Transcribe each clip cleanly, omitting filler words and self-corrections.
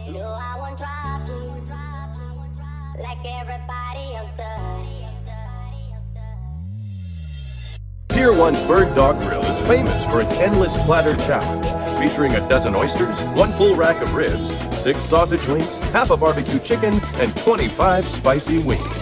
No, I won't drop you like everybody else does. Pier 1's Bird Dog Grill is famous for its endless platter challenge, featuring a dozen oysters, one full rack of ribs, 6 sausage links, half a barbecue chicken, and 25 spicy wings.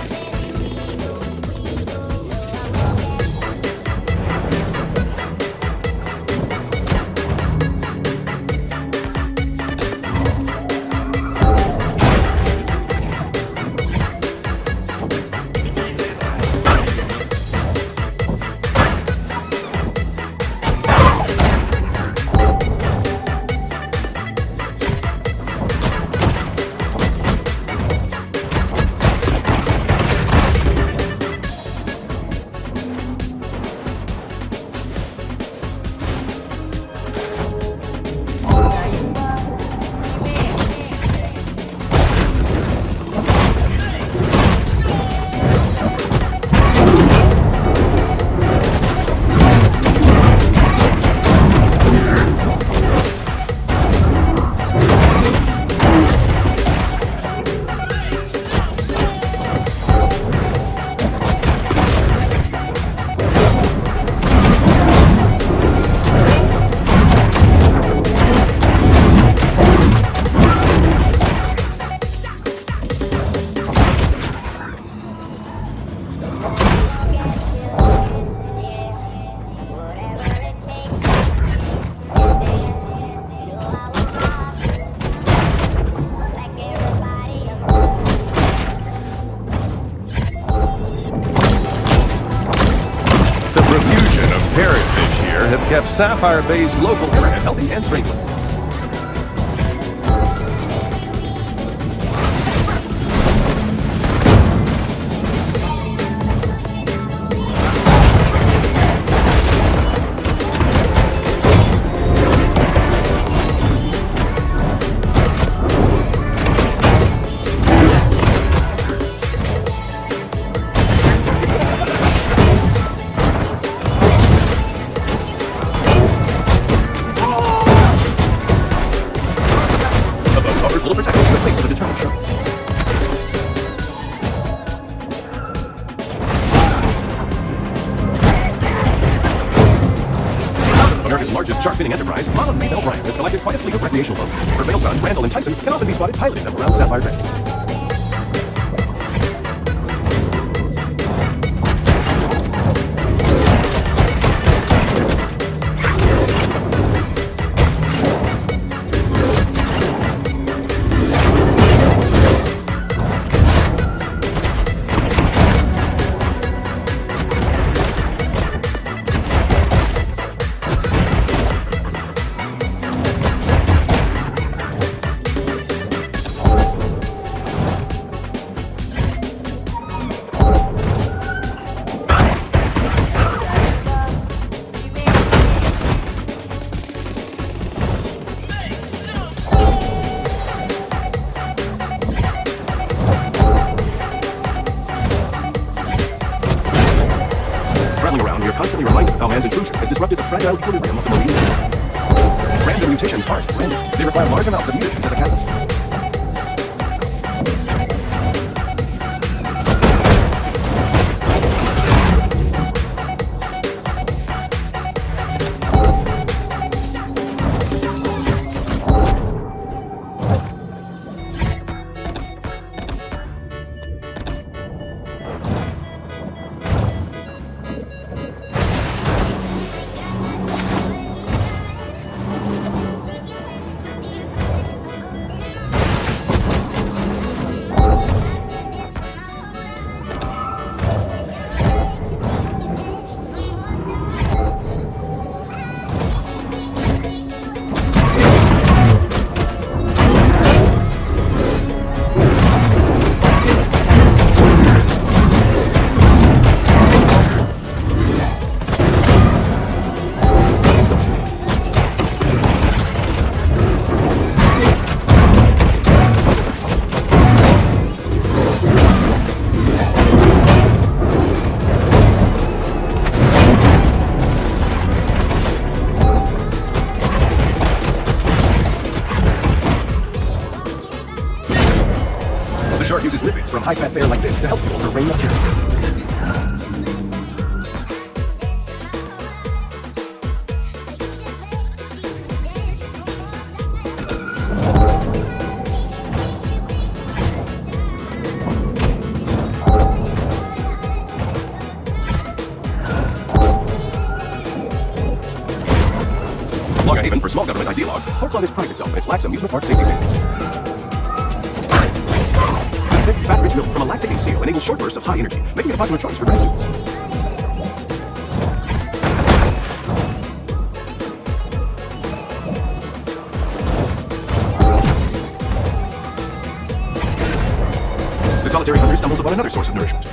Kept Sapphire Bay's local internet healthy and streamlined. Will protect the face of a determined shark. America's largest shark finning enterprise, Mama Bell Bryant has collected quite a fleet of recreational boats. Her male sons, Randall and Tyson, can often be spotted piloting them around Sapphire Bay. Constantly reminded of how man's intrusion has disrupted the fragile equilibrium of the marine world. Random mutations aren't random. They require large amounts of mutagens as a catalyst. shark uses lipids from high-fat fare like this to help fuel her range of terror. And even for small government ideologues, Port Clovis prides itself in its lax amusement park safety standards. The thick, fat-rich milk from a lactating seal enables short bursts of high energy, making it a popular choice for grad students. The solitary hunter stumbles upon another source of nourishment.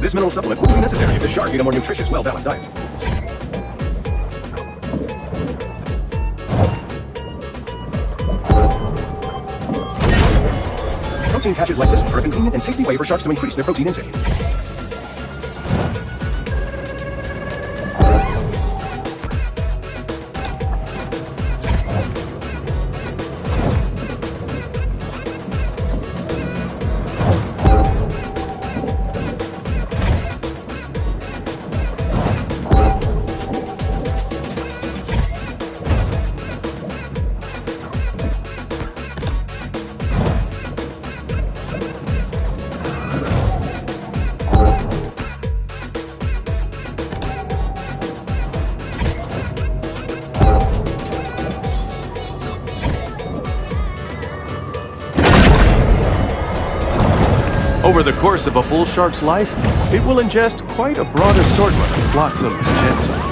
This mineral supplement wouldn't be necessary if the shark ate a more nutritious, well-balanced diet. Protein caches like this one are a convenient and tasty way for sharks to increase their protein intake. Over the course of a bull shark's life, it will ingest quite a broad assortment of flotsam and jetsam.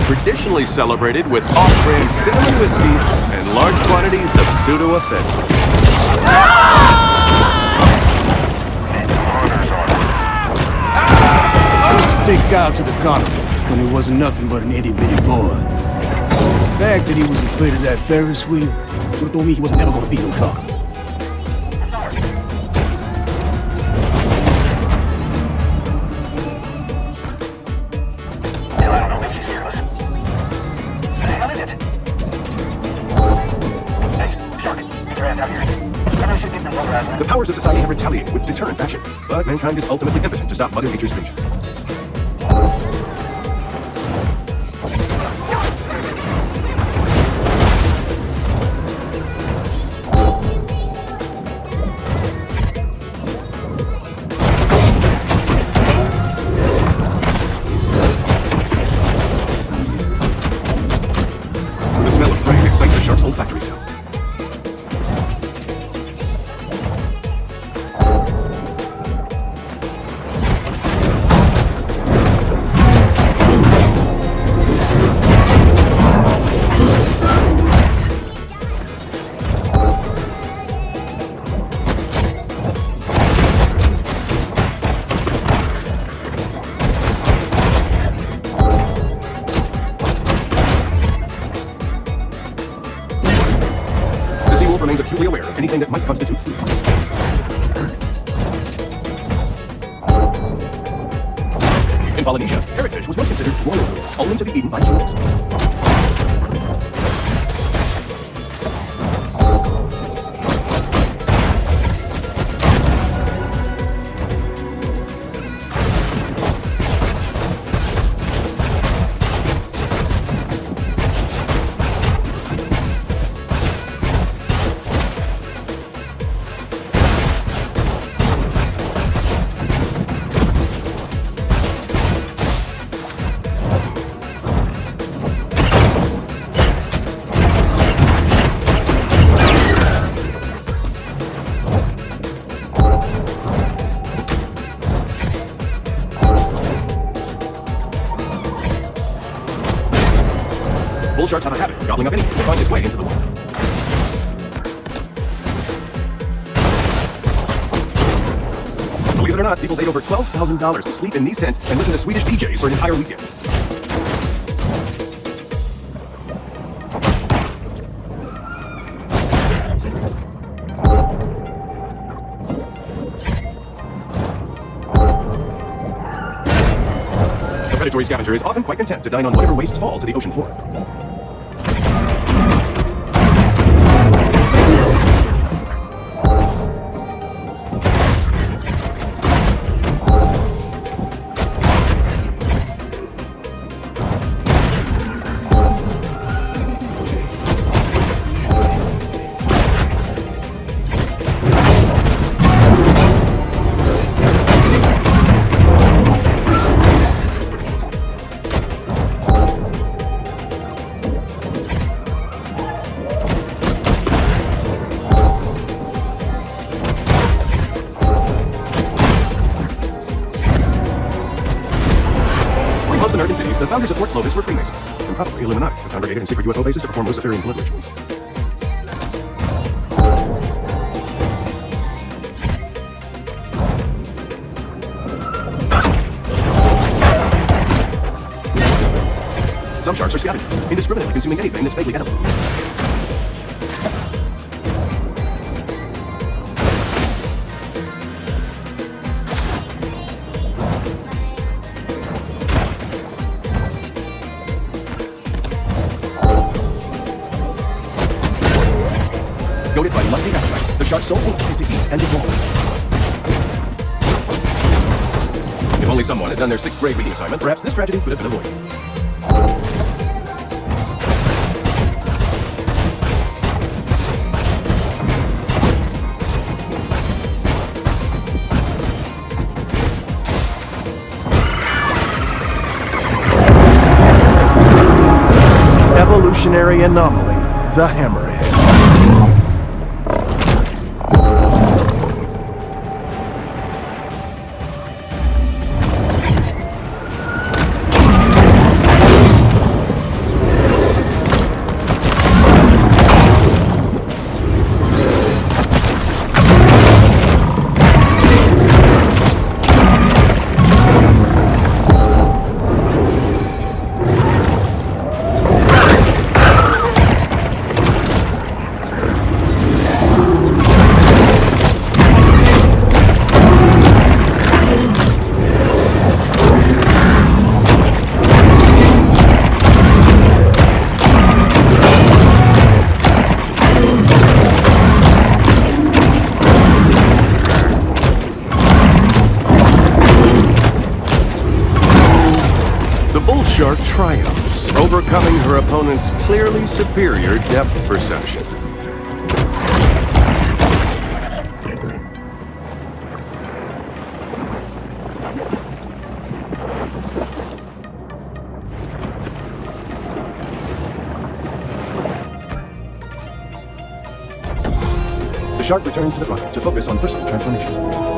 Traditionally celebrated with off-brand cinnamon whiskey and large quantities of pseudo-authentic. Used to take Kyle to the carnival when he wasn't nothing but an itty-bitty boy. The fact that he was afraid of that Ferris wheel would have told me he wasn't ever going to beat no carnival. The powers of society have retaliated with deterrent action, but mankind is ultimately impotent to stop Mother Nature's vengeance. The smell of brain excites the shark's olfactory cells. Remains acutely aware of anything that might constitute food. In Polynesia, parrotfish was once considered royal food, only to be eaten by humans. Bull sharks have a habit of gobbling up anything that finds its way into the water. Believe it or not, people paid over $12,000 to sleep in these tents and listen to Swedish DJs for an entire weekend. The predatory scavenger is often quite content to dine on whatever wastes fall to the ocean floor. The American cities, the founders of Fort Clovis were Freemasons, and probably Illuminati, who congregated in secret UFO bases to perform Luciferian blood rituals. Some sharks are scavengers, indiscriminately consuming anything that's vaguely edible. Goaded by lusty appetites, the shark's sole aim is to eat and devour. If only someone had done their 6th grade reading assignment, perhaps this tragedy could have been avoided. Evolutionary anomaly, the hammerhead. Shark triumphs, overcoming her opponent's clearly superior depth perception. The shark returns to the front to focus on personal transformation.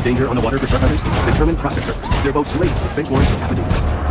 danger on the water for shark hunters? Determined process servers. Their boats laden with bench warrants and affidavits.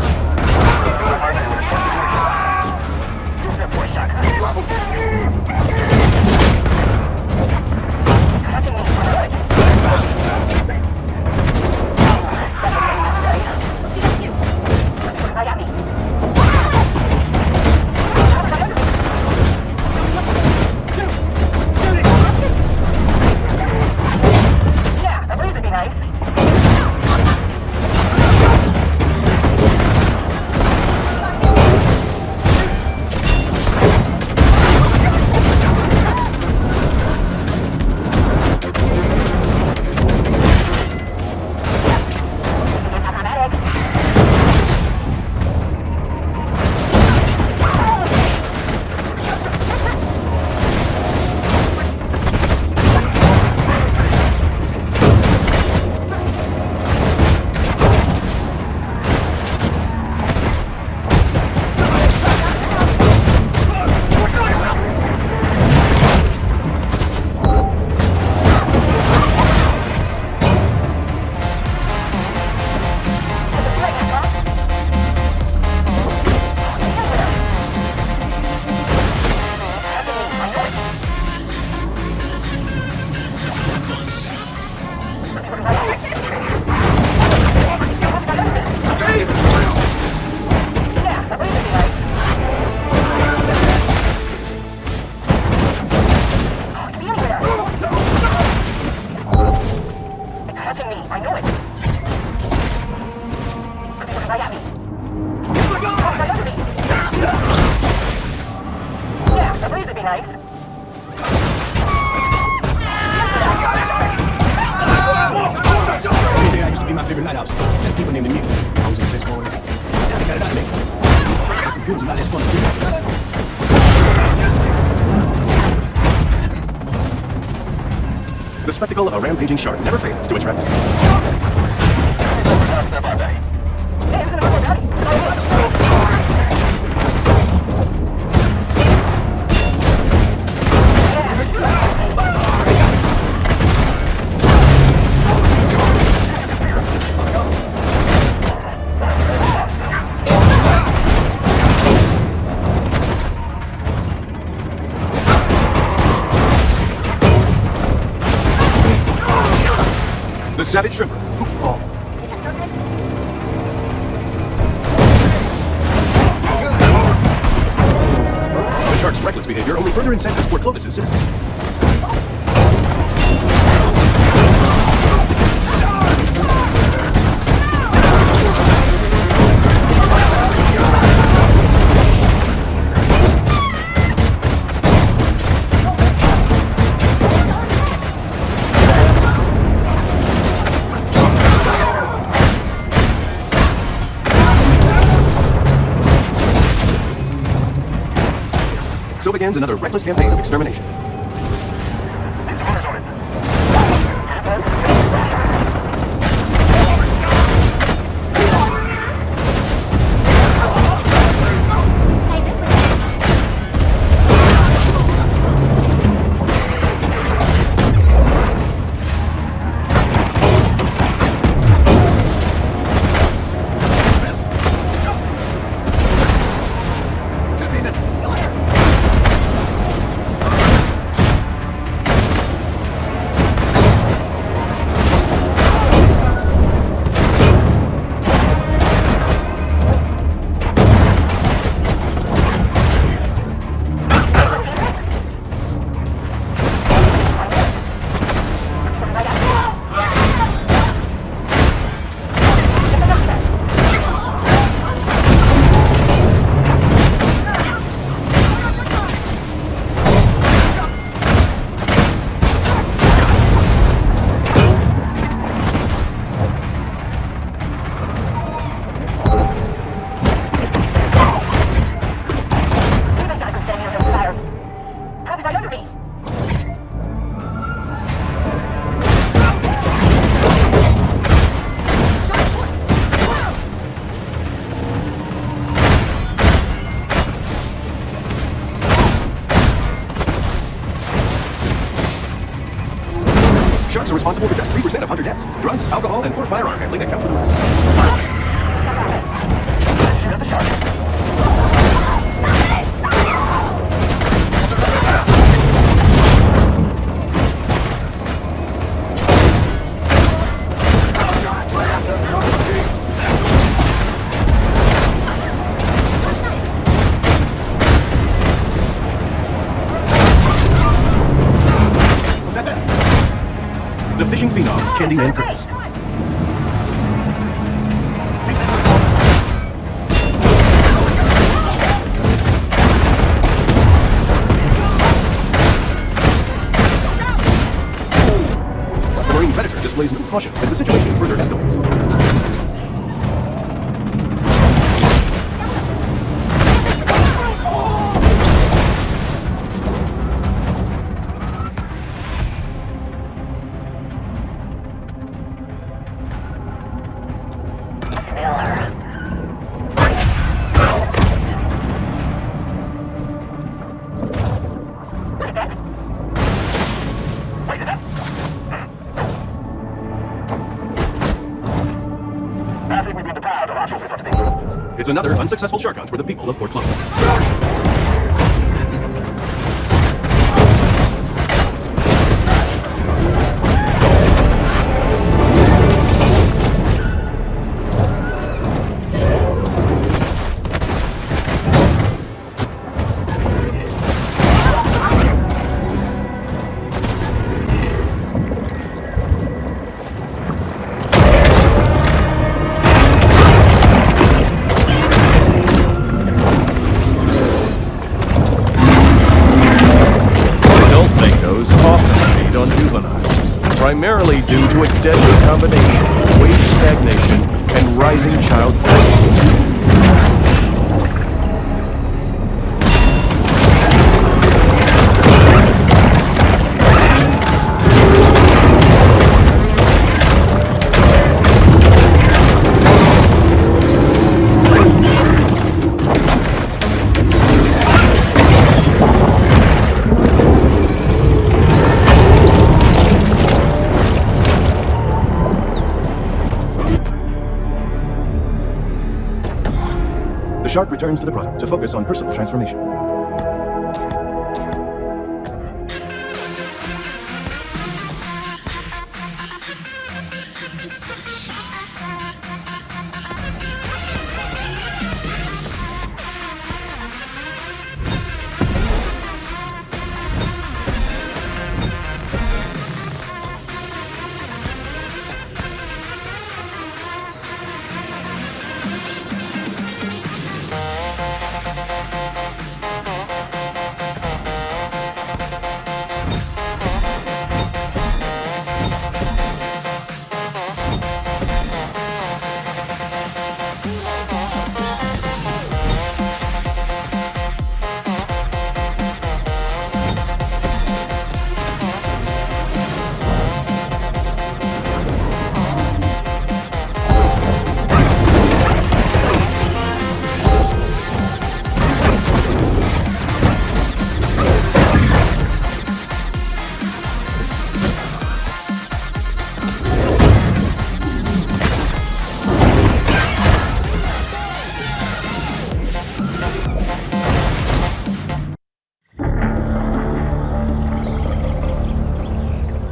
The spectacle of a rampaging shark never fails to attract us. The savage shrimper, Pookie Ball. The shark's reckless behavior only further incenses Port Clovis' citizens. So begins another reckless campaign of extermination. responsible for just 3% of hunter deaths. Drugs, alcohol, and poor firearm handling account for the rest. The fishing phenom, Candyman Prince. The marine predator displays no caution as the situation further escalates. It's another unsuccessful shark hunt for the people of Port Clovis. Primarily due to a deadly combination of wage stagnation and rising child pregnancies. The shark returns to the grotto to focus on personal transformation.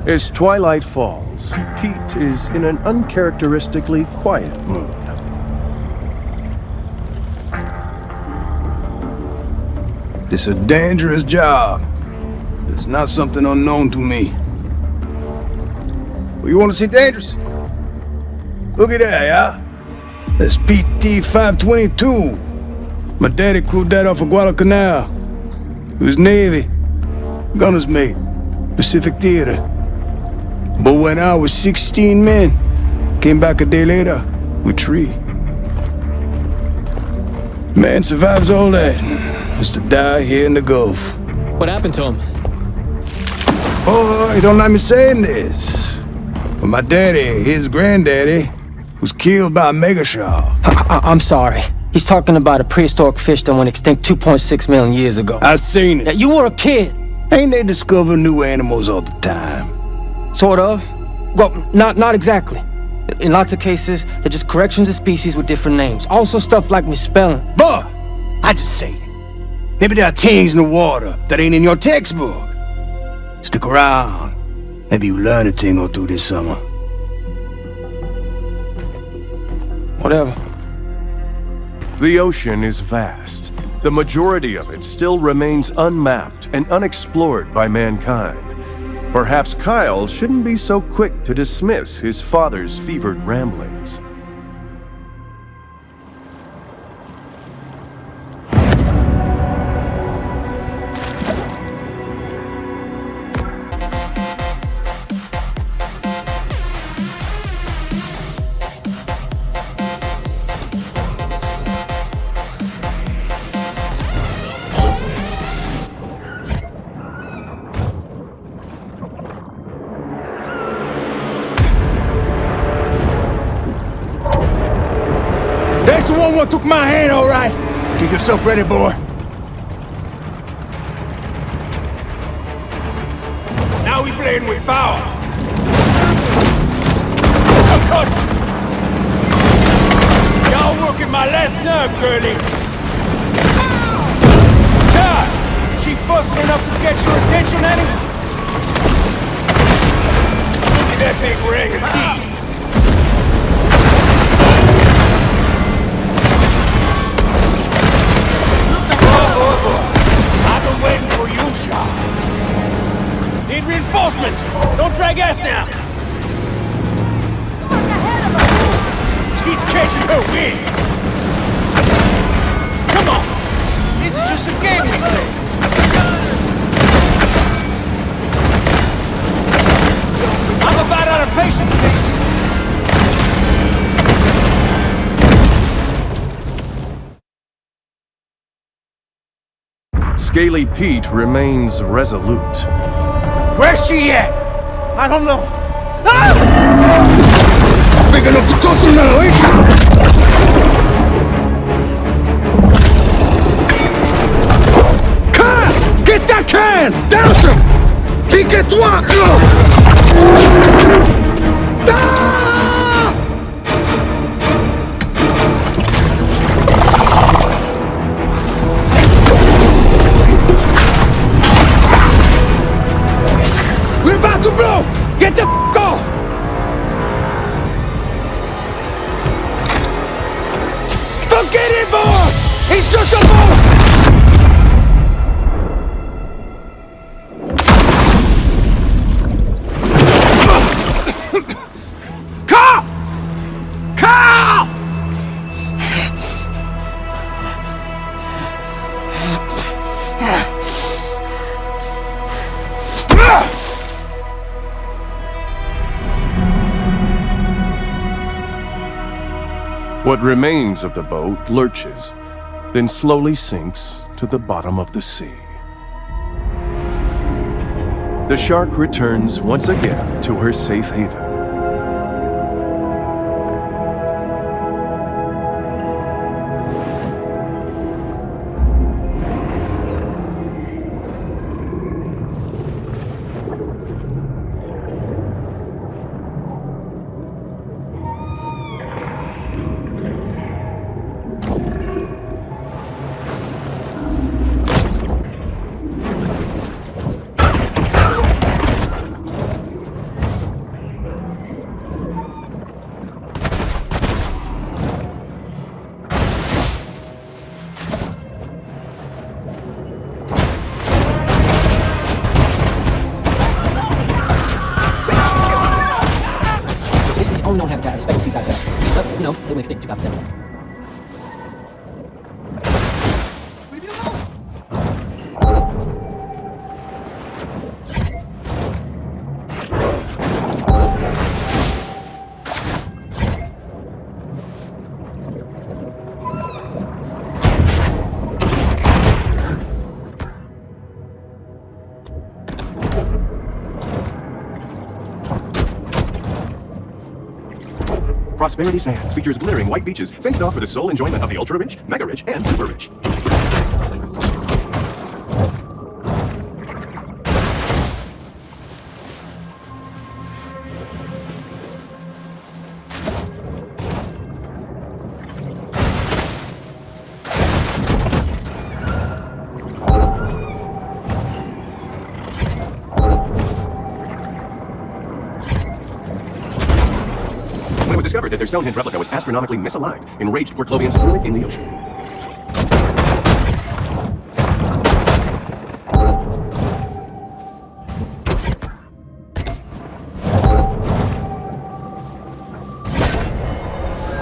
As twilight falls, Pete is in an uncharacteristically quiet mood. It's a dangerous job. It's not something unknown to me. Well, you want to see dangerous? Look at that, yeah? That's PT 522. My daddy crewed that off of Guadalcanal. He was Navy. Gunner's mate. Pacific Theater. But when I was 16 men, came back a day later with 3. Man survives all that, just to die here in the Gulf. What happened to him? Oh, you don't like me saying this. But my daddy, his granddaddy, was killed by a mega shark. I'm sorry. He's talking about a prehistoric fish that went extinct 2.6 million years ago. I seen it. Yeah, you were a kid. Ain't they discover new animals all the time? Sort of. Well, not exactly. In lots of cases, they're just corrections of species with different names. Also stuff like misspelling. Boy, I just say it. Maybe there are things in the water that ain't in your textbook. Stick around. Maybe you learn a thing or two this summer. Whatever. The ocean is vast. The majority of it still remains unmapped and unexplored by mankind. Perhaps Kyle shouldn't be so quick to dismiss his father's fevered ramblings. That's the one what took my hand, all right. Get yourself ready, boy. Now we playing with power. Cut! Y'all working my last nerve, girlie. God, she fussing enough to get your attention, Annie? Look at that big ring of teeth. I've been waiting for you, Shaw. Need reinforcements. Don't drag ass now. She's catching her wind. Come on. This is just a game we play. I'm about out of patience, baby. Scaly Pete remains resolute. Where's she at? I don't know. Big enough to toss him now, ain't you? Kyle! Get that can! Douse him! Pique-toi, go! We're about to blow! Get the off! Forget it, boss! He's just a boat! Carl! Carl! What remains of the boat lurches, then slowly sinks to the bottom of the sea. The shark returns once again to her safe haven. Only known habitat of special seaside fish. But, you know, they went extinct in 2007. Prosperity Sands features glittering white beaches fenced off for the sole enjoyment of the ultra-rich, mega-rich, and super-rich. discovered that their Stonehenge replica was astronomically misaligned. Enraged Portlovians threw it in the ocean.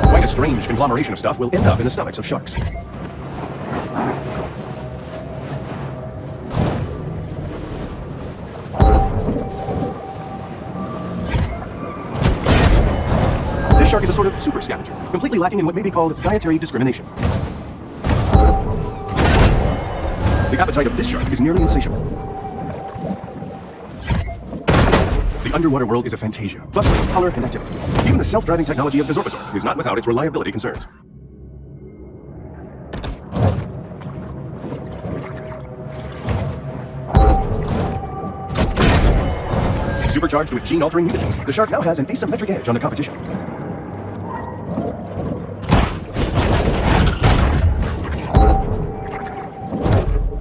Quite a strange conglomeration of stuff will end up in the stomachs of sharks. This shark is a sort of super scavenger, completely lacking in what may be called dietary discrimination. The appetite of this shark is nearly insatiable. The underwater world is a fantasia, bustling with color and activity. Even the self-driving technology of the Zorpazorp is not without its reliability concerns. Supercharged with gene-altering mutagens, the shark now has an asymmetric edge on the competition.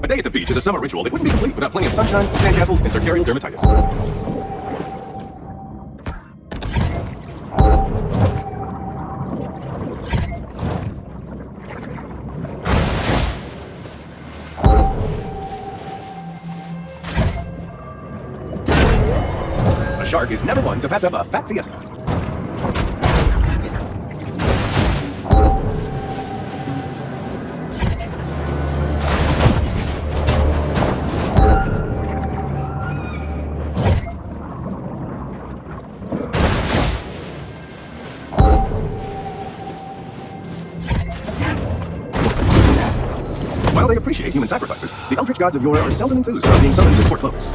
A day at the beach is a summer ritual that wouldn't be complete without plenty of sunshine, sandcastles, and circarial dermatitis. A shark is never one to pass up a fat fiesta. While they appreciate human sacrifices, the eldritch gods of yore are seldom enthused about being summoned to Port Clovis.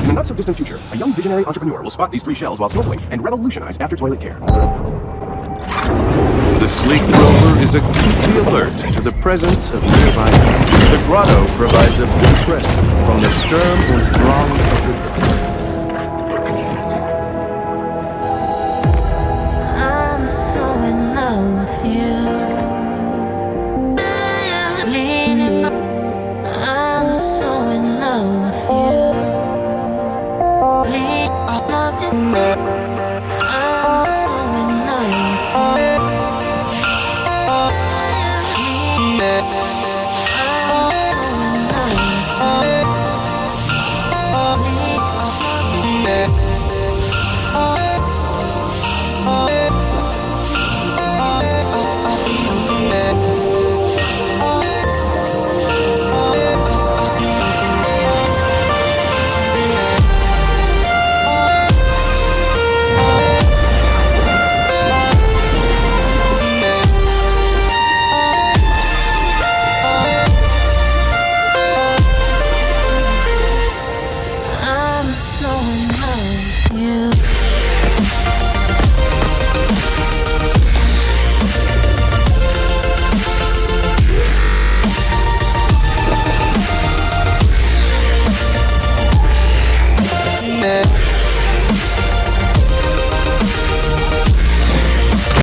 In the not-so-distant future, a young visionary entrepreneur will spot these three shells while snorkeling and revolutionize after-toilet care. The sleek rover is acutely alert to the presence of nearby land. The grotto provides a brief respite from the Sturm und Drang of the